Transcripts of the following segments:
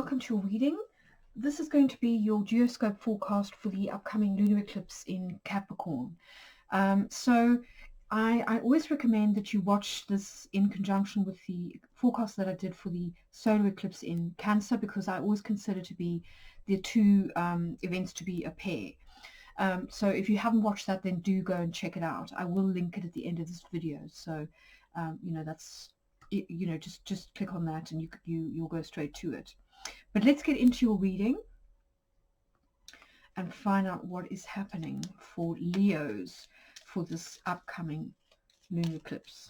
welcome to your reading. This is going to be your Geoscope forecast for the upcoming lunar eclipse in Capricorn. So I always recommend that you watch this in conjunction with the forecast that I did for the solar eclipse in Cancer, because I always consider to be the two events to be a pair. So if you haven't watched that, then do go and check it out. I will link it at the end of this video. So that's, just click on that and you'll go straight to it. But let's get into your reading and find out what is happening for Leos for this upcoming lunar eclipse.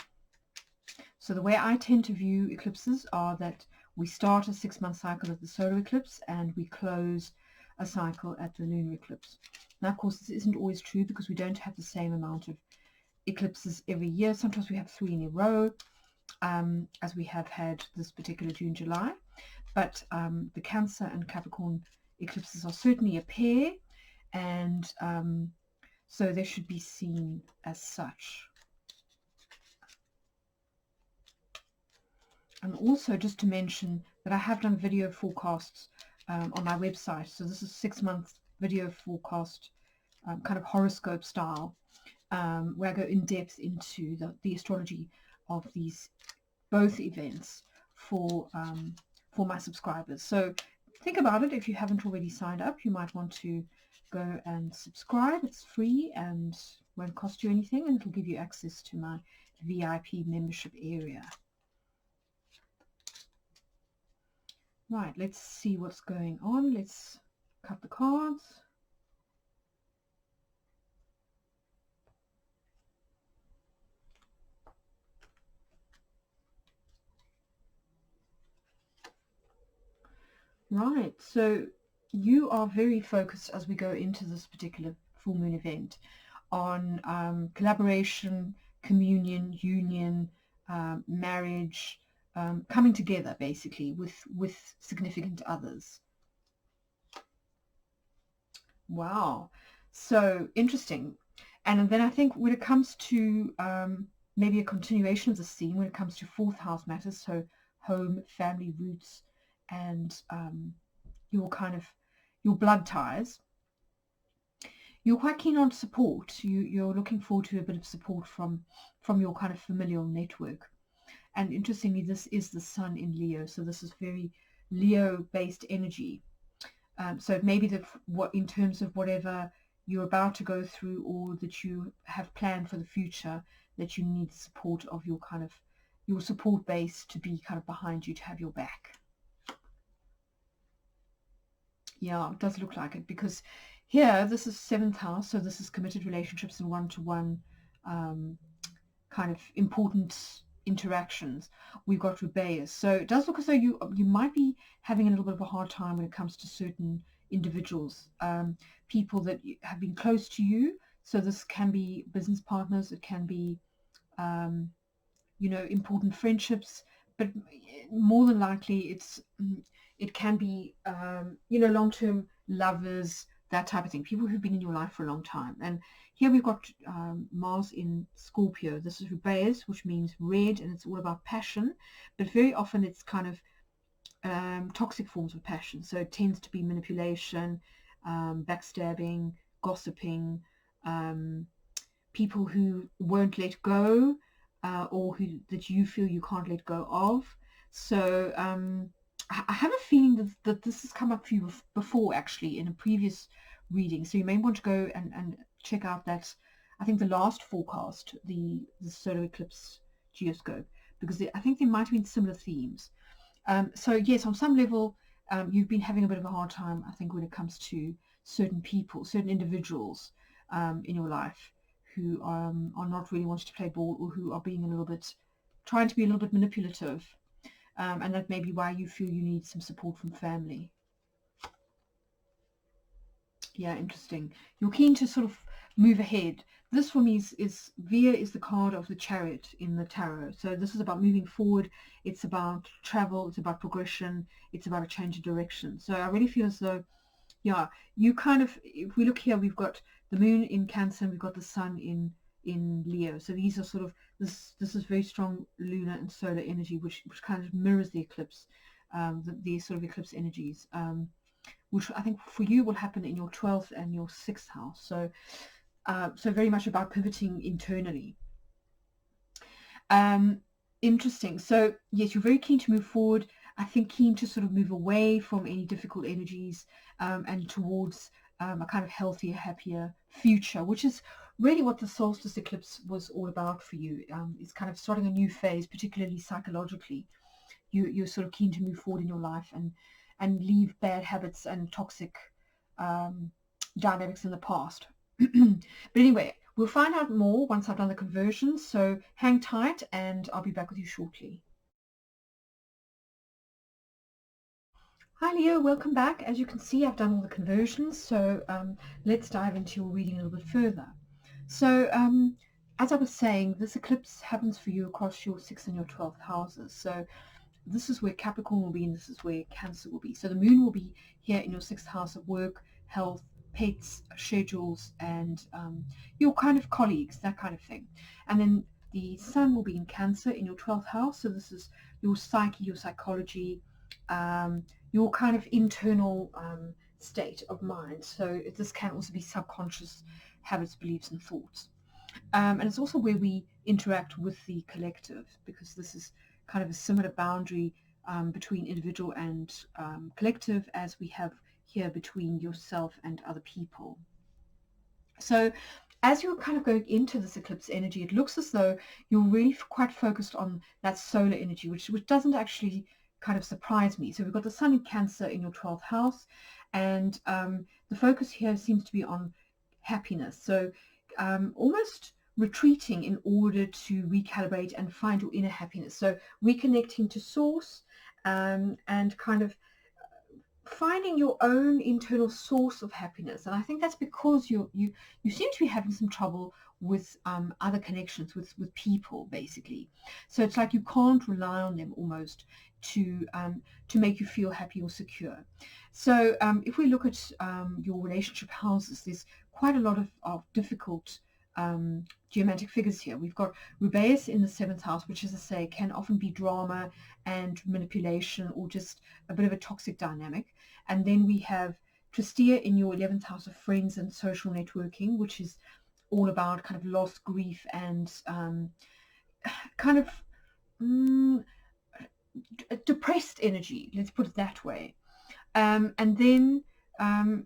So the way I tend to view eclipses are that we start a 6-month cycle at the solar eclipse and we close a cycle at the lunar eclipse. Now, of course, this isn't always true because we don't have the same amount of eclipses every year. Sometimes we have 3 in a row, as we have had this particular June, July. But the Cancer and Capricorn eclipses are certainly a pair, and so they should be seen as such. And also just to mention that I have done video forecasts on my website. So this is 6-month video forecast, kind of horoscope style, where I go in depth into the astrology of these both events for my subscribers. So think about it. If you haven't already signed up, you might want to go and subscribe. It's free and won't cost you anything, and it'll give you access to my VIP membership area. Right, let's see what's going on. Let's cut the cards. Right, so you are very focused as we go into this particular full moon event on collaboration, communion, union, marriage, coming together basically with significant others. Wow, so interesting. And then I think when it comes to maybe a continuation of the theme, when it comes to 4th house matters, so home, family, roots, and your blood ties, you're quite keen on support. You're looking forward to a bit of support from your kind of familial network. And interestingly, this is the sun in Leo, so this is very Leo-based energy. So it may be that in terms of whatever you're about to go through or that you have planned for the future, that you need support of your support base to be kind of behind you, to have your back. Yeah, it does look like it, because here this is 7th house, so this is committed relationships and one-to-one kind of important interactions. We've got Rubeus, so it does look as though you might be having a little bit of a hard time when it comes to certain individuals, people that have been close to you. So this can be business partners, it can be important friendships, but more than likely it can be long-term lovers, that type of thing, people who've been in your life for a long time. And here we've got Mars in Scorpio. This is Rubeus, which means red, and it's all about passion, but very often it's kind of toxic forms of passion. So it tends to be manipulation, backstabbing, gossiping, people who won't let go, or that you feel you can't let go of. So I have a feeling that this has come up for you before, actually, in a previous reading. So you may want to go and check out that, I think, the last forecast, the solar eclipse geoscope, because I think there might have been similar themes. So yes, on some level, you've been having a bit of a hard time, I think, when it comes to certain people, certain individuals in your life who are not really wanting to play ball, or who are being trying to be a little bit manipulative. And that may be why you feel you need some support from family. Yeah, interesting. You're keen to sort of move ahead. This for me is Via is the card of the Chariot in the tarot. So this is about moving forward. It's about travel. It's about progression. It's about a change of direction. So I really feel as though, yeah, you kind of, if we look here, we've got the moon in Cancer and we've got the sun in Leo. So these are sort of, this is very strong lunar and solar energy, which kind of mirrors the eclipse. these sort of eclipse energies, which I think for you will happen in your 12th and your 6th house. So, so very much about pivoting internally. Interesting. So yes, you're very keen to move forward. I think keen to sort of move away from any difficult energies, and towards a kind of healthier, happier future, which is really what the solstice eclipse was all about for you. It's kind of starting a new phase, particularly psychologically. You're sort of keen to move forward in your life and leave bad habits and toxic dynamics in the past. But anyway, we'll find out more once I've done the conversions, so hang tight and I'll be back with you shortly. Hi Leo, welcome back. As you can see, I've done all the conversions, so let's dive into your reading a little bit further. So as I was saying, this eclipse happens for you across your 6th and your 12th houses. So this is where Capricorn will be, and this is where Cancer will be. So the moon will be here in your 6th house of work, health, pets, schedules, and your kind of colleagues, that kind of thing. And then the sun will be in Cancer in your 12th house. So this is your psyche, your psychology, your kind of internal state of mind. So this can also be subconscious habits, beliefs, and thoughts. And it's also where we interact with the collective, because this is kind of a similar boundary between individual and collective as we have here between yourself and other people. So as you're kind of going into this eclipse energy, it looks as though you're really quite focused on that solar energy, which doesn't actually kind of surprise me. So we've got the sun in Cancer in your 12th house, and the focus here seems to be on happiness. So almost retreating in order to recalibrate and find your inner happiness. So reconnecting to source, and kind of finding your own internal source of happiness. And I think that's because you seem to be having some trouble with other connections with people, basically. So it's like you can't rely on them almost to make you feel happy or secure. So if we look at your relationship houses, there's quite a lot of difficult geomantic figures here. We've got Rubeus in the 7th house, which, as I say, can often be drama and manipulation or just a bit of a toxic dynamic. And then we have Tristia in your 11th house of friends and social networking, which is all about kind of loss, grief, and kind of depressed energy, let's put it that way. And then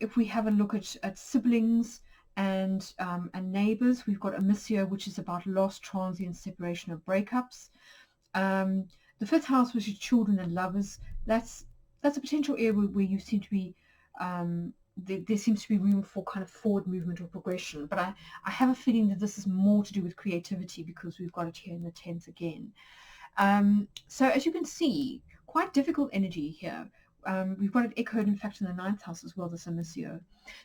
if we have a look at siblings and neighbors, we've got Amicia, which is about loss, transient, separation, of breakups. The 5th house, which is children and lovers. That's a potential area where you seem to be there seems to be room for kind of forward movement or progression. But I have a feeling that this is more to do with creativity, because we've got it here in the 10th again. So as you can see, quite difficult energy here. We've got it echoed, in fact, in the 9th house as well, this Amicio.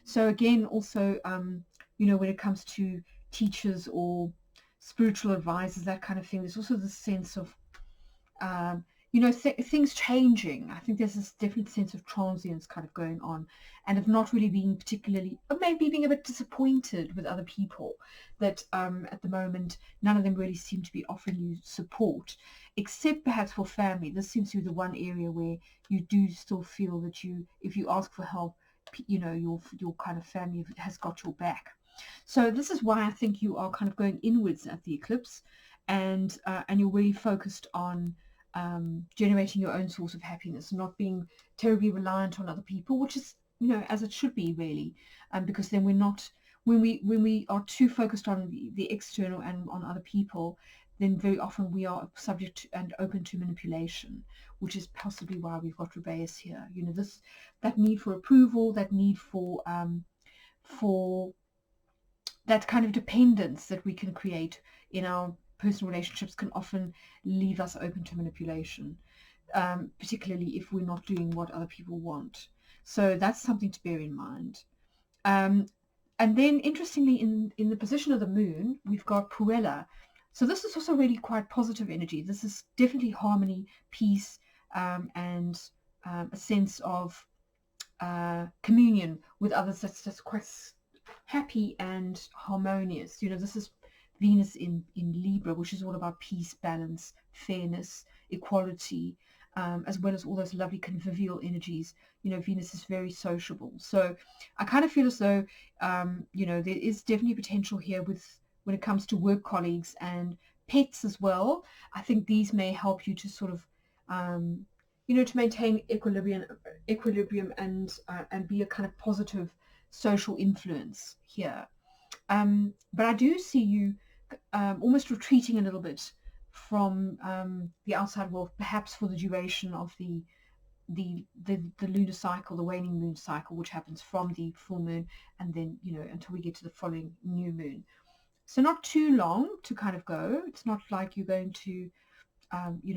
So again, also, when it comes to teachers or spiritual advisors, that kind of thing, there's also this sense of, things changing. I think there's this definite sense of transience kind of going on, and of not really being particularly, or maybe being a bit disappointed with other people, that at the moment, none of them really seem to be offering you support, except perhaps for family. This seems to be the one area where you do still feel that if you ask for help, your kind of family has got your back. So this is why I think you are kind of going inwards at the eclipse, and you're really focused on generating your own source of happiness, not being terribly reliant on other people, which is, as it should be, really, because then we're not, when we are too focused on the external and on other people, then very often we are subject to and open to manipulation, which is possibly why we've got Rubeus here. That need for approval, that need for that kind of dependence that we can create in our personal relationships can often leave us open to manipulation, particularly if we're not doing what other people want. So that's something to bear in mind. And then, interestingly, in the position of the moon, we've got Puella. So this is also really quite positive energy. This is definitely harmony, peace, and a sense of communion with others that's just quite happy and harmonious. This is Venus in Libra, which is all about peace, balance, fairness, equality, as well as all those lovely convivial energies. Venus is very sociable. So I kind of feel as though, there is definitely potential here when it comes to work colleagues and pets as well. I think these may help you to sort of, to maintain equilibrium and be a kind of positive social influence here. But I do see you almost retreating a little bit from the outside world, perhaps for the duration of the lunar cycle, the waning moon cycle, which happens from the full moon and then, until we get to the following new moon. So not too long to kind of go. It's not like you're going to,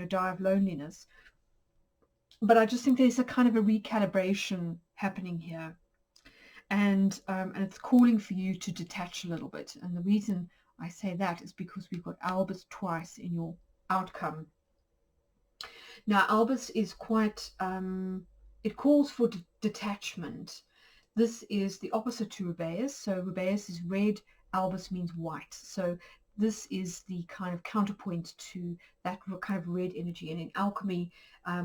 die of loneliness. But I just think there's a kind of a recalibration happening here. And it's calling for you to detach a little bit. And the reason I say that is because we've got Albus twice in your outcome. Now, Albus is quite, it calls for detachment. This is the opposite to Rubeus. So Rubeus is red, Albus means white. So this is the kind of counterpoint to that kind of red energy. And in alchemy,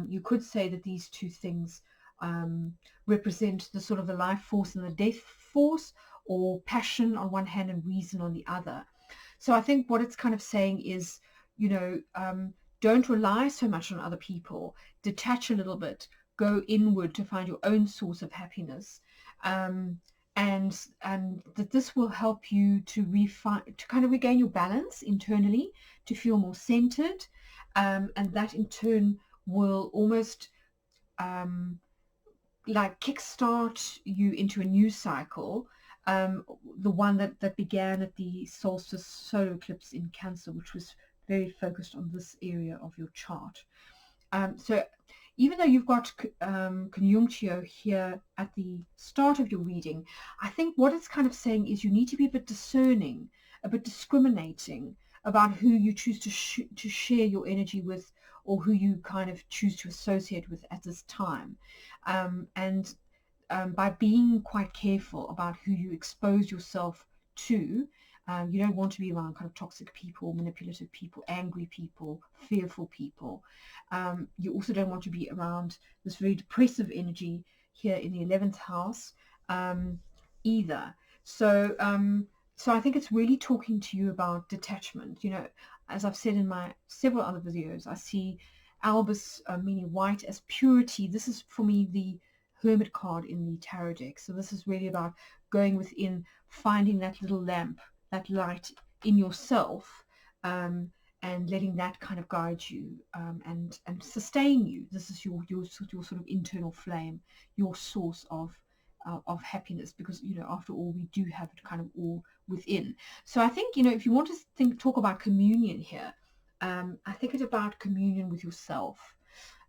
you could say that these two things represent the sort of the life force and the death force, or passion on one hand and reason on the other. So I think what it's kind of saying is, don't rely so much on other people. Detach a little bit. Go inward to find your own source of happiness, and that this will help you to kind of regain your balance internally, to feel more centered, and that in turn will almost like kickstart you into a new cycle, the one that began at the solstice solar eclipse in Cancer, which was very focused on this area of your chart. So even though you've got conjunctio here at the start of your reading, I think what it's kind of saying is you need to be a bit discerning, a bit discriminating about who you choose to share your energy with, or who you kind of choose to associate with at this time. And by being quite careful about who you expose yourself to, you don't want to be around kind of toxic people, manipulative people, angry people, fearful people. You also don't want to be around this very depressive energy here in the 11th house either. So I think it's really talking to you about detachment. As I've said in my several other videos, I see Albus meaning white as purity. This is for me the Hermit card in the tarot deck. So this is really about going within, finding that little lamp, that light in yourself, and letting that kind of guide you and sustain you. This is your sort of internal flame, your source of happiness, because after all, we do have it kind of all within. So I think if you want to talk about communion here, I think it's about communion with yourself,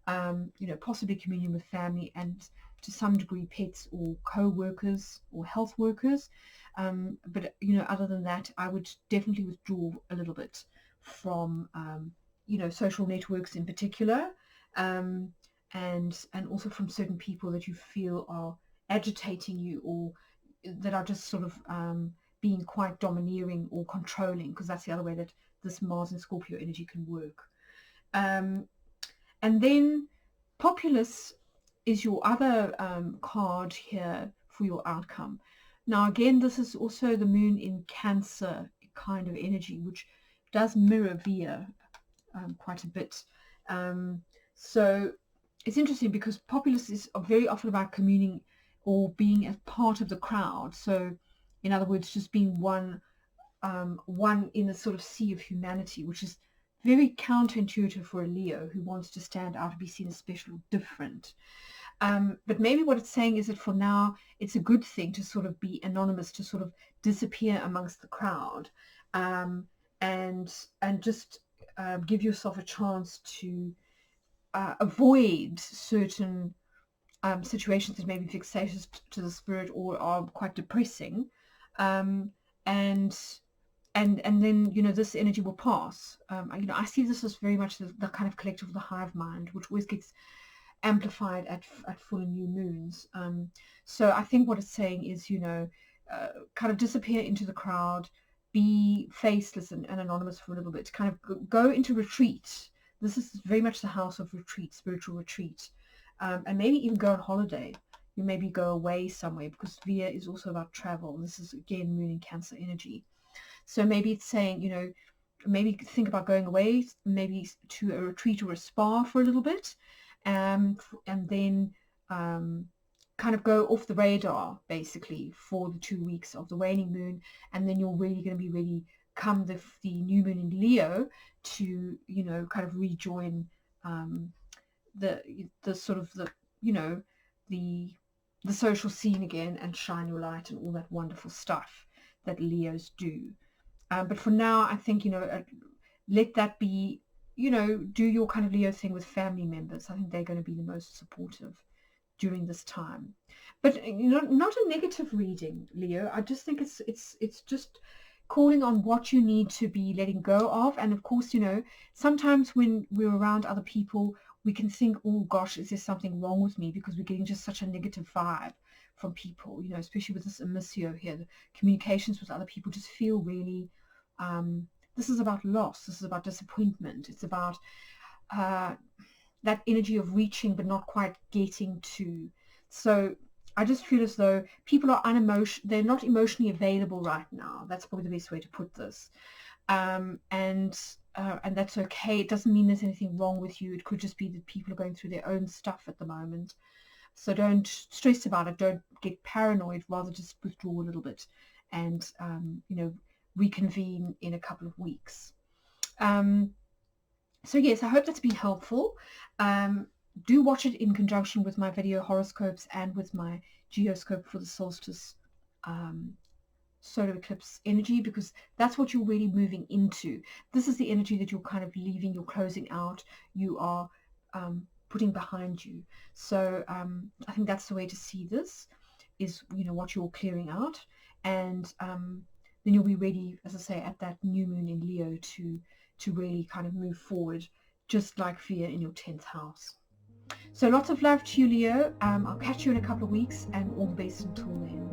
possibly communion with family, and to some degree pets or co-workers or health workers. But other than that, I would definitely withdraw a little bit from social networks in particular, and also from certain people that you feel are agitating you, or that are just sort of being quite domineering or controlling, because that's the other way that this Mars and Scorpio energy can work. And then Populus is your other card here for your outcome. Now again, this is also the moon in Cancer kind of energy, which does mirror Via quite a bit. So it's interesting because Populus is very often about communing or being a part of the crowd. So in other words, just being one in a sort of sea of humanity, which is very counterintuitive for a Leo who wants to stand out and be seen as special or different. But maybe what it's saying is that for now, it's a good thing to sort of be anonymous, to sort of disappear amongst the crowd, and just give yourself a chance to avoid certain situations that may be vexatious to the spirit or are quite depressing, and then this energy will pass. I see this as very much the kind of collective of the hive mind, which always gets amplified at full and new moons. So I think what it's saying is, kind of disappear into the crowd, be faceless and anonymous for a little bit, kind of go into retreat This is very much the house of retreat, spiritual retreat, and maybe even go on holiday. You maybe go away somewhere, because Via is also about travel. This is again Moon in Cancer energy. So maybe it's saying, you know, maybe think about going away, maybe to a retreat or a spa for a little bit, and then kind of go off the radar basically for the 2 weeks of the waning moon, and then you're really going to be ready come the new moon in Leo to, you know, kind of rejoin the sort of the, you know, the social scene again, and shine your light and all that wonderful stuff that Leos do. But for now, I think, you know, let that be, you know, do your kind of Leo thing with family members. I think they're going to be the most supportive during this time. But, you know, not a negative reading, Leo. I just think it's just calling on what you need to be letting go of. And of course, you know, sometimes when we're around other people, we can think, oh gosh, is there something wrong with me? Because we're getting just such a negative vibe from people, you know, especially with this emissio here. The communications with other people just feel really, this is about loss. This is about disappointment. It's about that energy of reaching but not quite getting to. So I just feel as though people are they're not emotionally available right now. That's probably the best way to put this. And that's okay. It doesn't mean there's anything wrong with you. It could just be that people are going through their own stuff at the moment. So don't stress about it. Don't get paranoid. Rather just withdraw a little bit and, you know, reconvene in a couple of weeks. So yes, I hope that's been helpful. Do watch it in conjunction with my video horoscopes and with my geoscope for the solstice solar eclipse energy, because that's what you're really moving into. This is the energy that you're kind of leaving, you're closing out, you are putting behind you. So I think that's the way to see this, is, you know, what you're clearing out, and then you'll be ready, as I say, at that new moon in Leo to really kind of move forward, just like Via in your 10th house. So lots of love to you, Leo. I'll catch you in a couple of weeks, and all the best until then.